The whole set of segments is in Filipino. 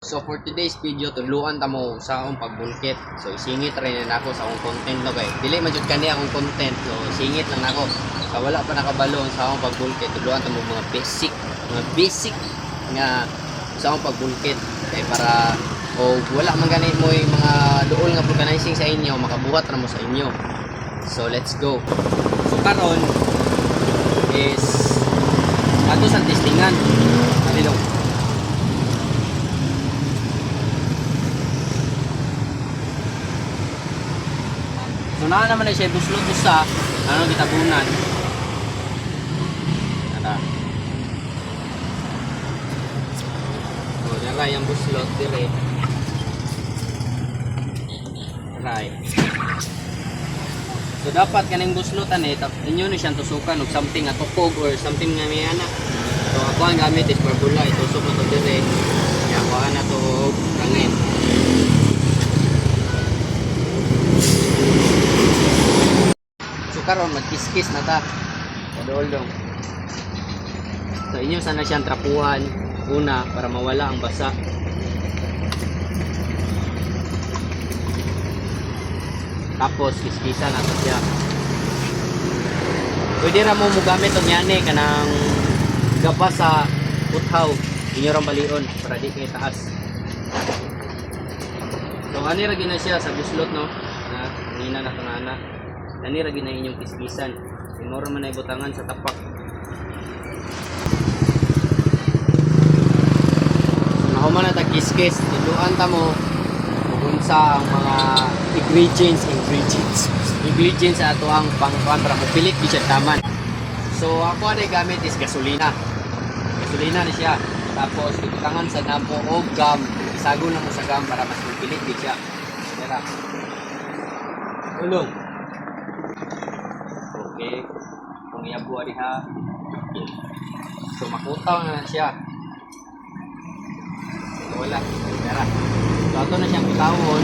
So for today's video, tuluan ta mo sa akong pagbulkit. So isingit rin na ako sa akong content no kay dili man jud kani akong content. So singit lang nako. Sa wala pa nakabalo sa akong pagbulkit, tuluan ta mo mga basic nga sa akong pagbulkit kay para o wala man gani mo yung mga duol nga vulcanizing sa inyo, makabuhat ra mo sa inyo. So let's go. So karon is ato sa testingan. Alilong. So na naman na siya buslot sa ano gitabunan. Ada. So dira yung buslot dire. Right. So dapat kaning buslotan inyo ni siyang tusukan og something nga tukog or something nga may ana. So ako ang gamit is barbula, itusok na to dire. Ya ako ana to rangin. Karon magkiskis na ta kadoldong. So inyo sana siyang trapuhan una para mawala ang basa. Tapos kiskisan nato siya. Pwede ra mo gamit og yani kanang gaba sa puthaw inyo ra balion para di kay taas. So ani ra gina siya sa buslot no na nina na kanana. Ani ra gina inyong kiskisan. Imoro man ay butangan sa tapak. So nahuman na ta kiskis, tuluan ta mo kung sa ang mga ingredients sa ato ang pangkuan para mapilit di siya taman. So ako na gamit is gasolina. Gasolina ni siya. Tapos ibutangan sa napo og gum. Isagol na mo sa gum para mas mapilit di siya. Dira. Ulong. Okay, kung iyabuha diha. So makutaw na siya. So wala, tara. So ato na siyang bitawon.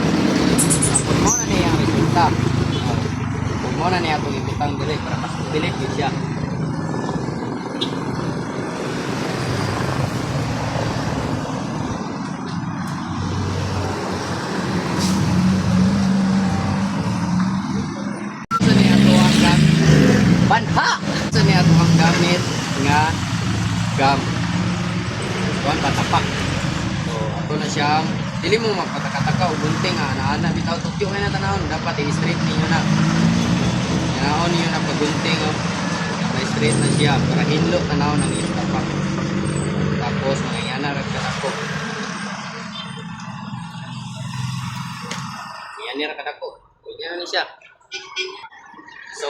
Kung mo na niya ang resulta. Kung mo na niya itong ibutang dire para mas pilit din siya. Banha! So niya ito ang gamit nga gum. Kuhan patapak. So ato na siyang dili mo magpatakataka o bunting nga ana bitaw tukyo kay na tanahon dapat i-straight ninyo na. Tanahon niyo na pagunting oh. Na-straight na siya para hinlo tanahon ang iyong tapak. Tapos mangayana ra kadako. Yan ra kadako. Yan ni siya. So,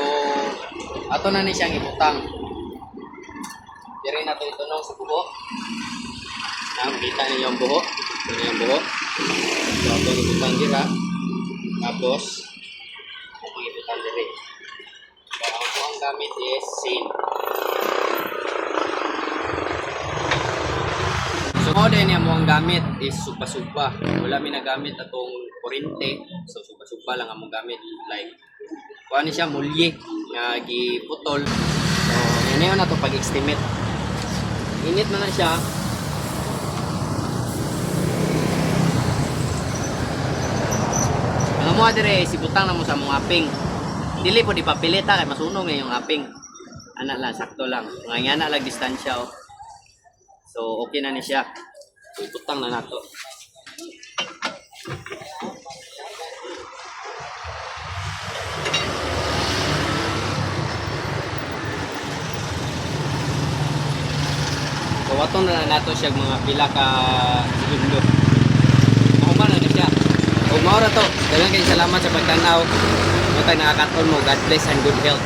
ato na ni siyang ibutang. Dire na to itunong sa buho. Nakita niyo yung buho. Ito na yung buho. So, ato ibutang dira. Tapos, ato ibutang dire. Kaya ang gamit is same. So, din niya mo ang gamit is supa-supa. Wala mi nagamit atong kurente. So, supa-supa lang ang gamit. Like, kuha siya mulye nga giputol. So yan na to pag-estimate. Init man na siya. Ang mo dire sibutang na mo sa mga aping. Dili po di papilita kay masunog yung aping. Ana lang sakto lang. Nga na lang distansya oh. So okay na ni siya. Ibutang na nato. So waton na nato siya mga pila ka segundo. Mahuman na siya. Ug mao ra to. Daghang kay salamat sa pagtanaw. Matag nakakaton mo. God bless and good health.